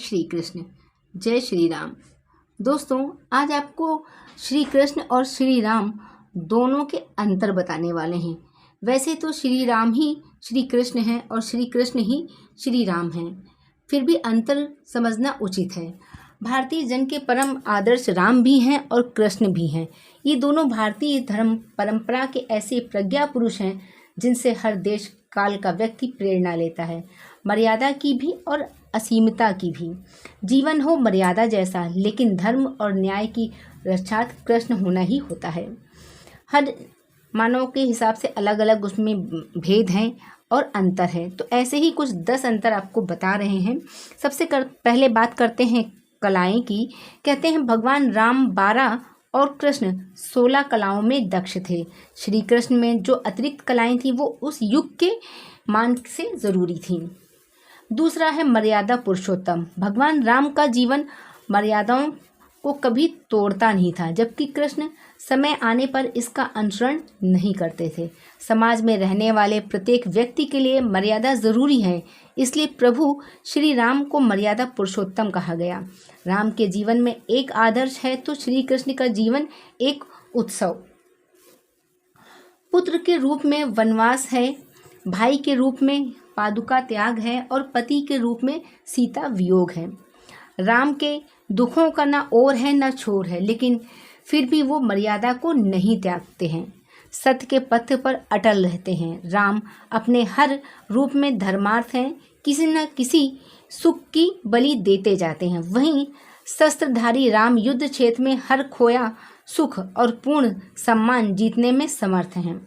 श्री कृष्ण। जय श्री राम। दोस्तों, आज आपको श्री कृष्ण और श्री राम दोनों के अंतर बताने वाले हैं। वैसे तो श्री राम ही श्री कृष्ण हैं और श्री कृष्ण ही श्री राम हैं, फिर भी अंतर समझना उचित है। भारतीय जन के परम आदर्श राम भी हैं और कृष्ण भी हैं। ये दोनों भारतीय धर्म परंपरा के ऐसे प्रज्ञा पुरुष हैं जिनसे हर देश काल का व्यक्ति प्रेरणा लेता है, मर्यादा की भी और असीमता की भी। जीवन हो मर्यादा जैसा, लेकिन धर्म और न्याय की रक्षार्थ कृष्ण होना ही होता है। हर मानव के हिसाब से अलग अलग उसमें भेद हैं और अंतर है। तो ऐसे ही कुछ 10 अंतर आपको बता रहे हैं। सबसे पहले बात करते हैं कलाएं की। कहते हैं भगवान राम 12 और कृष्ण 16 कलाओं में दक्ष थे। श्री कृष्ण में जो अतिरिक्त कलाएं थी वो उस युग के मान से ज़रूरी थी। दूसरा है मर्यादा पुरुषोत्तम। भगवान राम का जीवन मर्यादाओं को कभी तोड़ता नहीं था, जबकि कृष्ण समय आने पर इसका अनुसरण नहीं करते थे। समाज में रहने वाले प्रत्येक व्यक्ति के लिए मर्यादा ज़रूरी है, इसलिए प्रभु श्री राम को मर्यादा पुरुषोत्तम कहा गया। राम के जीवन में एक आदर्श है तो श्री कृष्ण का जीवन एक उत्सव। पुत्र के रूप में वनवास है, भाई के रूप में पादुका त्याग है और पति के रूप में सीता वियोग है। राम के दुखों का ना ओर है ना छोर है, लेकिन फिर भी वो मर्यादा को नहीं त्यागते हैं, सत्य के पथ पर अटल रहते हैं। राम अपने हर रूप में धर्मार्थ हैं, किसी न किसी सुख की बलि देते जाते हैं। वहीं शस्त्रधारी राम युद्ध क्षेत्र में हर खोया सुख और पूर्ण सम्मान जीतने में समर्थ हैं।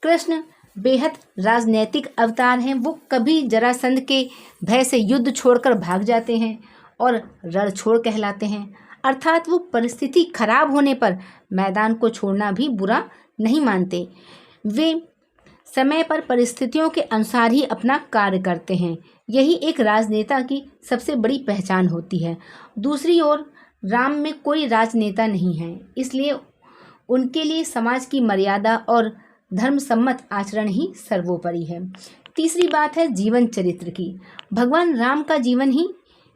कृष्ण बेहद राजनैतिक अवतार हैं। वो कभी जरासंध के भय से युद्ध छोड़कर भाग जाते हैं और रणछोड़ कहलाते हैं, अर्थात वो परिस्थिति खराब होने पर मैदान को छोड़ना भी बुरा नहीं मानते। वे समय पर परिस्थितियों के अनुसार ही अपना कार्य करते हैं। यही एक राजनेता की सबसे बड़ी पहचान होती है। दूसरी ओर राम में कोई राजनेता नहीं है, इसलिए उनके लिए समाज की मर्यादा और धर्म सम्मत आचरण ही सर्वोपरि है। तीसरी बात है जीवन चरित्र की। भगवान राम का जीवन ही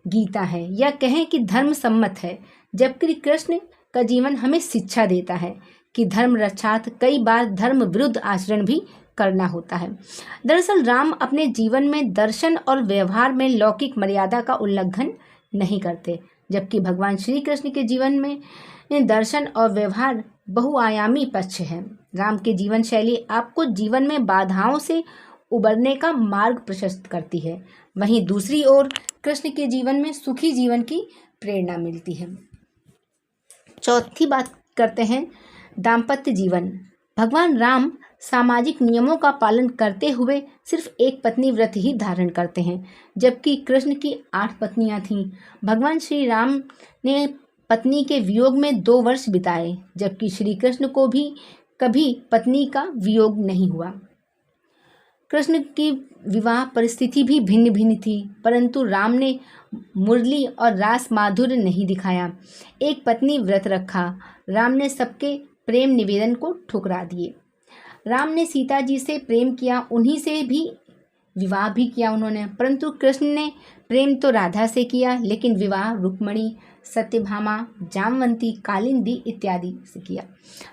गीता है, या कहें कि धर्म सम्मत है, जबकि कृष्ण का जीवन हमें शिक्षा देता है कि धर्म रक्षार्थ कई बार धर्म विरुद्ध आचरण भी करना होता है। दरअसल राम अपने जीवन में दर्शन और व्यवहार में लौकिक मर्यादा का उल्लंघन नहीं करते, जबकि भगवान श्री कृष्ण के जीवन में दर्शन और व्यवहार बहुआयामी पक्ष है। राम की जीवन शैली आपको जीवन में बाधाओं से उबरने का मार्ग प्रशस्त करती है, वहीं दूसरी ओर कृष्ण के जीवन में सुखी जीवन की प्रेरणा मिलती है। चौथी बात करते हैं दाम्पत्य जीवन। भगवान राम सामाजिक नियमों का पालन करते हुए सिर्फ एक पत्नी व्रत ही धारण करते हैं, जबकि कृष्ण की 8 पत्नियां थीं। भगवान श्री राम ने पत्नी के वियोग में 2 वर्ष बिताए, जबकि श्री कृष्ण को भी कभी पत्नी का वियोग नहीं हुआ। कृष्ण की विवाह परिस्थिति भी भिन्न भिन्न थी, परंतु राम ने मुरली और रास माधुर्य नहीं दिखाया। एक पत्नी व्रत रखा। राम ने सबके प्रेम निवेदन को ठुकरा दिए। राम ने सीता जी से प्रेम किया, उन्हीं से भी विवाह भी किया उन्होंने, परंतु कृष्ण ने प्रेम तो राधा से किया, लेकिन विवाह रुक्मणी, सत्यभामा, जामवंती, कालिंदी इत्यादि से किया।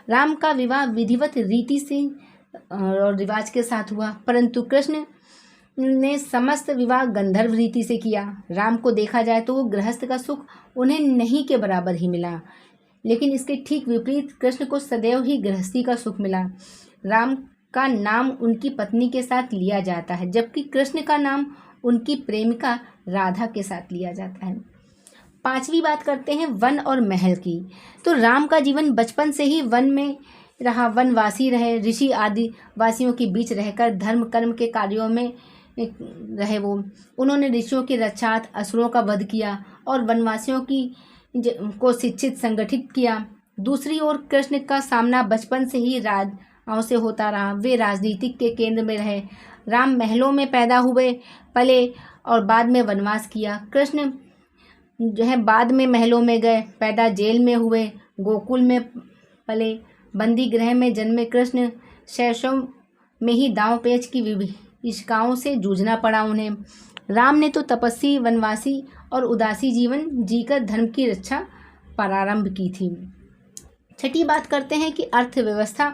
राम का विवाह विधिवत रीति से और रिवाज के साथ हुआ, परंतु कृष्ण ने समस्त विवाह गंधर्व रीति से किया। राम को देखा जाए तो वो गृहस्थ का सुख उन्हें नहीं के बराबर ही मिला, लेकिन इसके ठीक विपरीत कृष्ण को सदैव ही गृहस्थी का सुख मिला। राम का नाम उनकी पत्नी के साथ लिया जाता है, जबकि कृष्ण का नाम उनकी प्रेमिका राधा के साथ लिया जाता है। पांचवी बात करते हैं वन और महल की। तो राम का जीवन बचपन से ही वन में रहा, वनवासी रहे, ऋषि आदि वासियों के बीच रहकर धर्म कर्म के कार्यों में रहे। उन्होंने ऋषियों की रक्षार्थ असुरों का वध किया और वनवासियों को शिक्षित संगठित किया। दूसरी ओर कृष्ण का सामना बचपन से ही राजाओं से होता रहा। वे राजनीतिक के केंद्र में रहे। राम महलों में पैदा हुए, पले और बाद में वनवास किया। कृष्ण बाद में महलों में गए, पैदा जेल में हुए, गोकुल में पले, बंदी गृह में जन्मे। कृष्ण शैशव में ही दांव पेच की विभीषिकाओं से जूझना पड़ा उन्हें। राम ने तो तपस्वी, वनवासी और उदासी जीवन जीकर धर्म की रक्षा प्रारंभ की थी। छठी बात करते हैं कि अर्थव्यवस्था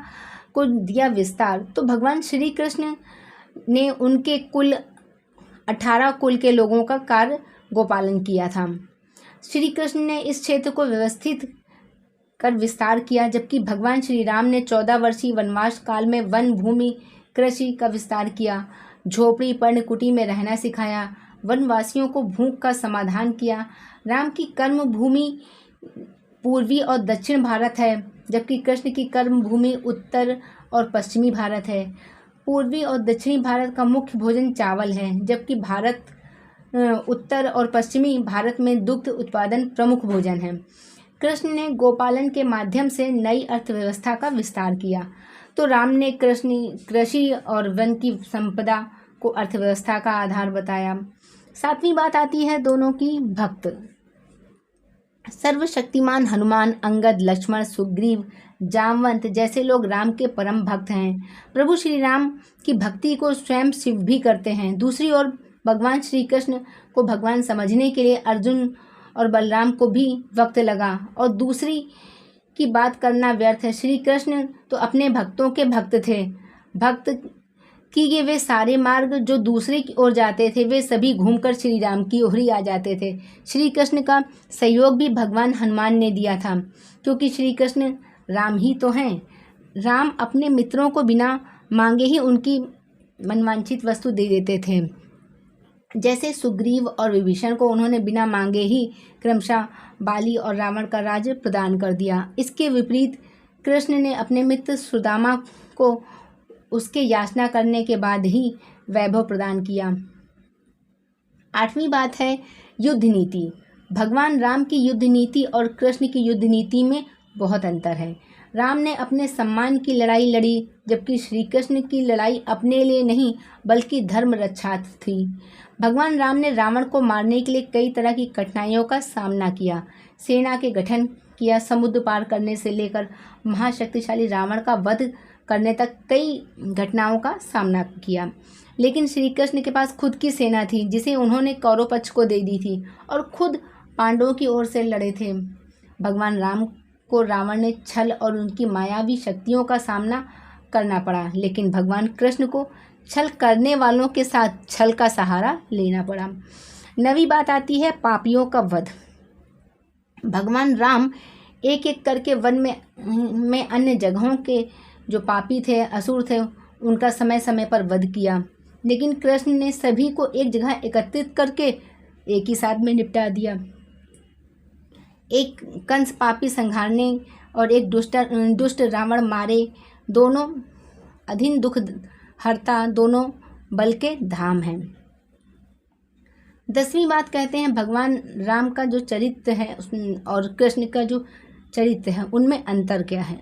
को दिया विस्तार। तो भगवान श्री कृष्ण ने उनके कुल 18 कुल के लोगों का कार्य गोपालन किया था। श्री कृष्ण ने इस क्षेत्र को व्यवस्थित कर विस्तार किया, जबकि भगवान श्री राम ने 14 वर्षीय वनवास काल में वन भूमि कृषि का विस्तार किया, झोपड़ी पर्णकुटी में रहना सिखाया, वनवासियों को भूख का समाधान किया। राम की कर्म भूमि पूर्वी और दक्षिण भारत है, जबकि कृष्ण की कर्म भूमि उत्तर और पश्चिमी भारत है। पूर्वी और दक्षिणी भारत का मुख्य भोजन चावल है, जबकि उत्तर और पश्चिमी भारत में दुग्ध उत्पादन प्रमुख भोजन है। कृष्ण ने गोपालन के माध्यम से नई अर्थव्यवस्था का विस्तार किया। तो राम ने कृषि और वन की संपदा को अर्थव्यवस्था का आधार बताया। 7वीं बात आती है दोनों की भक्त। सर्वशक्तिमान हनुमान, अंगद, लक्ष्मण, सुग्रीव, जामवंत जैसे लोग राम के परम भक्त हैं। प्रभु श्री राम की भक्ति को स्वयं शिव भी करते हैं। दूसरी ओर भगवान श्री कृष्ण को भगवान समझने के लिए अर्जुन और बलराम को भी वक्त लगा, और दूसरी की बात करना व्यर्थ है। श्री कृष्ण तो अपने भक्तों के भक्त थे। भक्त किए वे सारे मार्ग जो दूसरे की ओर जाते थे, वे सभी घूमकर श्री राम की ओर ही आ जाते थे। श्री कृष्ण का सहयोग भी भगवान हनुमान ने दिया था, क्योंकि श्री कृष्ण राम ही तो हैं। राम अपने मित्रों को बिना मांगे ही उनकी मनवांछित वस्तु दे देते थे। जैसे सुग्रीव और विभीषण को उन्होंने बिना मांगे ही क्रमशः बाली और रावण का राज्य प्रदान कर दिया। इसके विपरीत कृष्ण ने अपने मित्र सुदामा को उसके याचना करने के बाद ही वैभव प्रदान किया। 8वीं बात है युद्ध नीति। भगवान राम की युद्ध नीति और कृष्ण की युद्ध नीति में बहुत अंतर है। राम ने अपने सम्मान की लड़ाई लड़ी, जबकि श्री कृष्ण की लड़ाई अपने लिए नहीं बल्कि धर्म रक्षा थी। भगवान राम ने रावण को मारने के लिए कई तरह की कठिनाइयों का सामना किया, सेना के गठन किया, समुद्र पार करने से लेकर महाशक्तिशाली रावण का वध करने तक कई घटनाओं का सामना किया। लेकिन श्री कृष्ण के पास खुद की सेना थी, जिसे उन्होंने कौरव पक्ष को दे दी थी और खुद पांडवों की ओर से लड़े थे। भगवान राम को रावण ने छल और उनकी मायावी शक्तियों का सामना करना पड़ा, लेकिन भगवान कृष्ण को छल करने वालों के साथ छल का सहारा लेना पड़ा। 9वीं बात आती है पापियों का वध। भगवान राम एक एक करके वन में अन्य जगहों के जो पापी थे, असुर थे, उनका समय समय पर वध किया, लेकिन कृष्ण ने सभी को एक जगह एकत्रित करके एक ही साथ में निपटा दिया। एक कंस पापी संहारने और एक दुष्ट रावण मारे, दोनों अधीन दुख हरता, दोनों बल के धाम हैं। 10वीं बात कहते हैं भगवान राम का जो चरित्र है और कृष्ण का जो चरित्र है उनमें अंतर क्या है।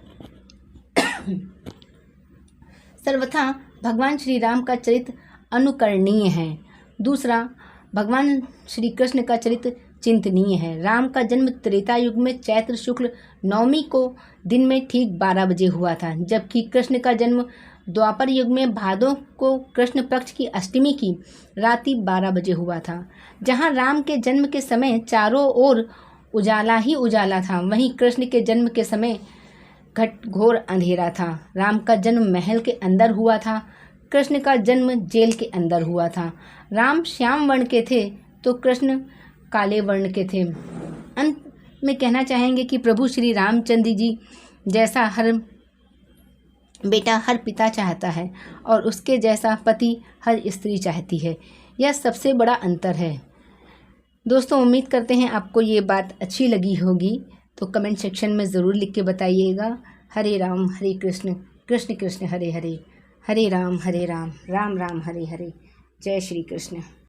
सर्वथा भगवान श्री राम का चरित्र अनुकरणीय है। दूसरा, भगवान श्री कृष्ण का चरित्र चिंतनीय है। राम का जन्म त्रेता युग में चैत्र शुक्ल नवमी को दिन में ठीक 12 बजे हुआ था, जबकि कृष्ण का जन्म द्वापर युग में भादों को कृष्ण पक्ष की अष्टमी की रात्रि 12 बजे हुआ था। जहाँ राम के जन्म के समय चारों ओर उजाला ही उजाला था, वहीं कृष्ण के जन्म के समय घोर अंधेरा था। राम का जन्म महल के अंदर हुआ था, कृष्ण का जन्म जेल के अंदर हुआ था। राम श्याम वर्ण के थे तो कृष्ण काले वर्ण के थे। अंत में कहना चाहेंगे कि प्रभु श्री रामचंद्र जी जैसा हर बेटा हर पिता चाहता है और उसके जैसा पति हर स्त्री चाहती है। यह सबसे बड़ा अंतर है। दोस्तों, उम्मीद करते हैं आपको ये बात अच्छी लगी होगी, तो कमेंट सेक्शन में ज़रूर लिख के बताइएगा। हरे राम हरे कृष्ण, कृष्ण कृष्ण हरे हरे, हरे राम राम राम हरे हरे। जय श्री कृष्ण।